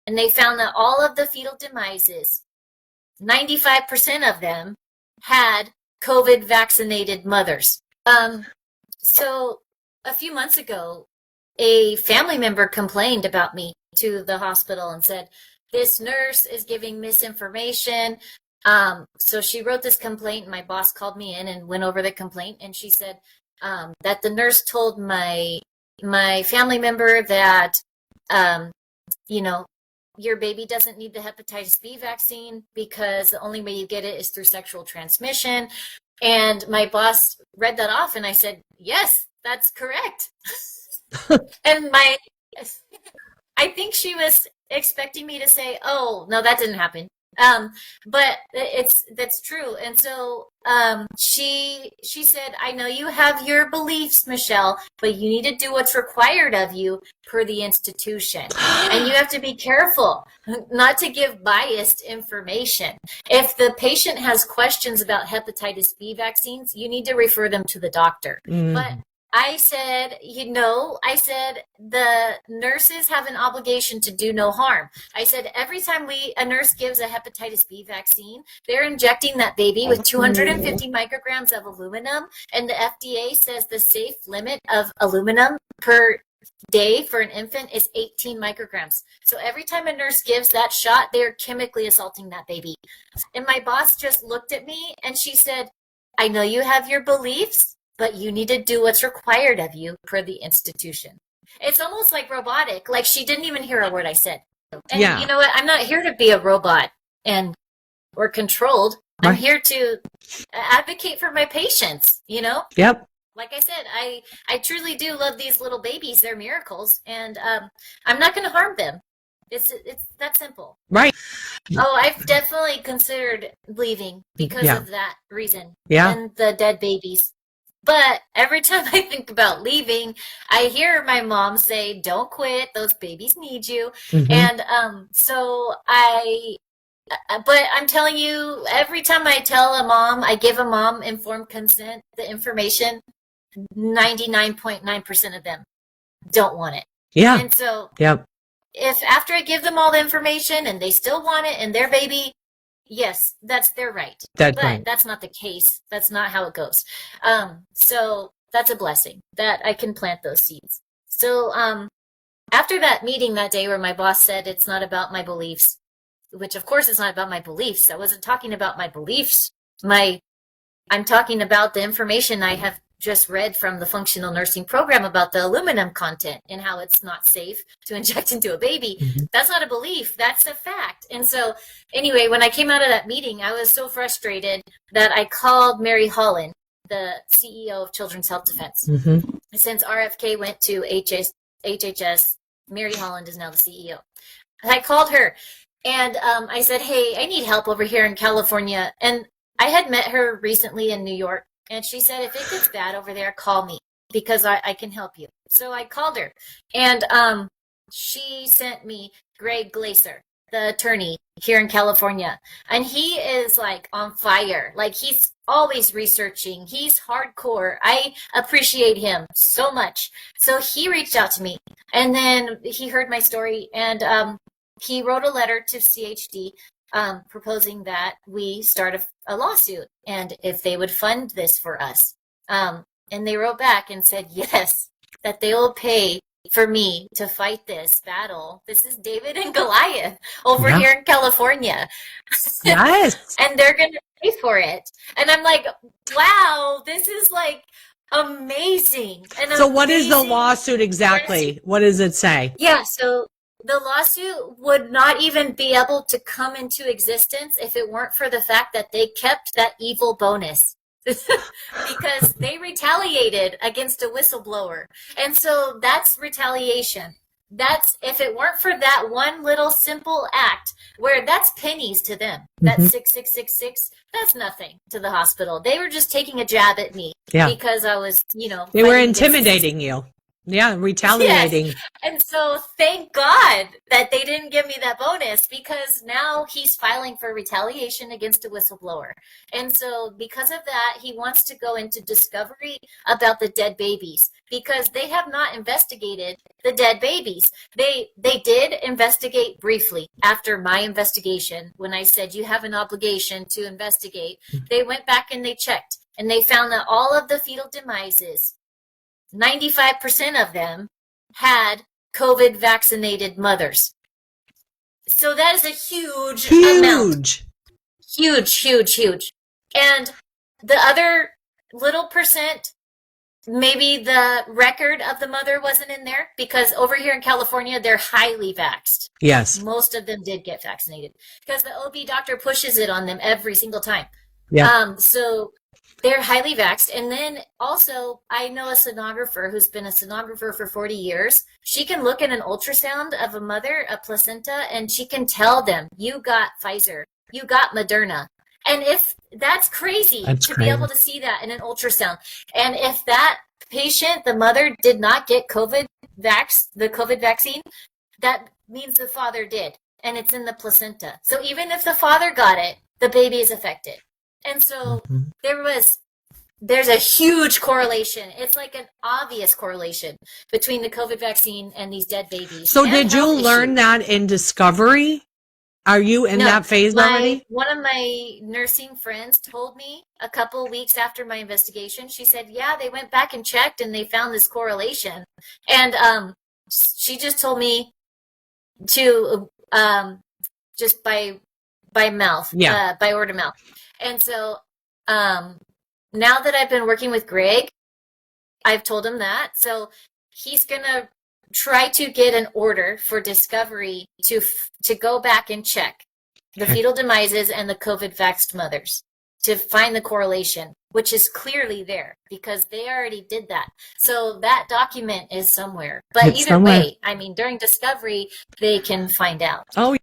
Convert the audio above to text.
and they found that all of the fetal demises, 95% of them had COVID vaccinated mothers. So a few months ago, a family member complained about me to the hospital and said, this nurse is giving misinformation. So she wrote this complaint, and my boss called me in and went over the complaint, and she said that the nurse told my family member that, your baby doesn't need the hepatitis B vaccine because the only way you get it is through sexual transmission. And my boss read that off, and I said, yes, that's correct. And I think she was expecting me to say, oh, no, that didn't happen. But that's true. And so she said, I know you have your beliefs, Michelle, but you need to do what's required of you per the institution. And you have to be careful not to give biased information. If the patient has questions about hepatitis B vaccines, you need to refer them to the doctor. But I said, the nurses have an obligation to do no harm. I said, every time a nurse gives a hepatitis B vaccine, they're injecting that baby with 250 micrograms of aluminum. And the FDA says the safe limit of aluminum per day for an infant is 18 micrograms. So every time a nurse gives that shot, they're chemically assaulting that baby. And my boss just looked at me and she said, I know you have your beliefs, but you need to do what's required of you per the institution. It's almost like robotic. Like she didn't even hear a word I said. And you know what? I'm not here to be a robot or controlled. Right. I'm here to advocate for my patients, Yep. Like I said, I truly do love these little babies. They're miracles. And I'm not going to harm them. It's that simple. Right. Oh, I've definitely considered leaving because of that reason. Yeah. And the dead babies. But every time I think about leaving, I hear my mom say, don't quit. Those babies need you. Mm-hmm. And but I'm telling you, every time I give a mom informed consent, the information, 99.9% of them don't want it. Yeah. And so if after I give them all the information and they still want it and their baby, yes, that's their right. But that's not the case. That's not how it goes. So that's a blessing that I can plant those seeds. So after that meeting that day where my boss said it's not about my beliefs, which of course it's not about my beliefs. I wasn't talking about my beliefs. I'm talking about the information I have just read from the functional nursing program about the aluminum content and how it's not safe to inject into a baby. Mm-hmm. That's not a belief. That's a fact. And so anyway, when I came out of that meeting, I was so frustrated that I called Mary Holland, the CEO of Children's Health Defense. Mm-hmm. Since RFK went to HHS, Mary Holland is now the CEO. I called her and I said, hey, I need help over here in California. And I had met her recently in New York. And she said, if it gets bad over there, call me because I can help you. So I called her and she sent me Greg Glaser, the attorney here in California. And he is like on fire. Like he's always researching. He's hardcore. I appreciate him so much. So he reached out to me and then he heard my story and he wrote a letter to CHD proposing that we start a lawsuit and if they would fund this for us. And they wrote back and said, yes, that they will pay for me to fight this battle. This is David and Goliath over here in California. Yes. And they're going to pay for it. And I'm like, wow, this is like amazing. So what is the lawsuit exactly? What does it say? Yeah, so the lawsuit would not even be able to come into existence if it weren't for the fact that they kept that evil bonus because they retaliated against a whistleblower. And so that's retaliation. That's if it weren't for that one little simple act where that's pennies to them, that 6666, that's nothing to the hospital. They were just taking a jab at me because I was, they were intimidating you. Yeah, retaliating. Yes. And so thank God that they didn't give me that bonus, because now he's filing for retaliation against a whistleblower. And so because of that, he wants to go into discovery about the dead babies, because they have not investigated the dead babies. They did investigate briefly after my investigation when I said you have an obligation to investigate. They went back and they checked, and they found that all of the fetal demises, 95% of them, had COVID vaccinated mothers. So that is a huge amount. Huge. And the other little percent, maybe the record of the mother wasn't in there, because over here in California, they're highly vaxxed. Yes. Most of them did get vaccinated because the OB doctor pushes it on them every single time. Yeah. So they're highly vaxxed. And then also, I know a sonographer who's been a sonographer for 40 years. She can look at an ultrasound of a mother, a placenta, and she can tell them, you got Pfizer, you got Moderna. And if that's crazy be able to see that in an ultrasound. And if that patient, the mother, did not get the COVID vaccine, that means the father did. And it's in the placenta. So even if the father got it, the baby is affected. And so there's a huge correlation. It's like an obvious correlation between the COVID vaccine and these dead babies. So did you learn that in discovery? Are you in that phase already? One of my nursing friends told me a couple of weeks after my investigation, she said, yeah, they went back and checked and they found this correlation. And she just told me to just by mouth, by word of mouth. And so now that I've been working with Greg, I've told him that. So he's going to try to get an order for discovery to go back and check the fetal demises and the COVID vaxxed mothers to find the correlation, which is clearly there because they already did that. So that document is somewhere. But either way, I mean, during discovery, they can find out. Oh,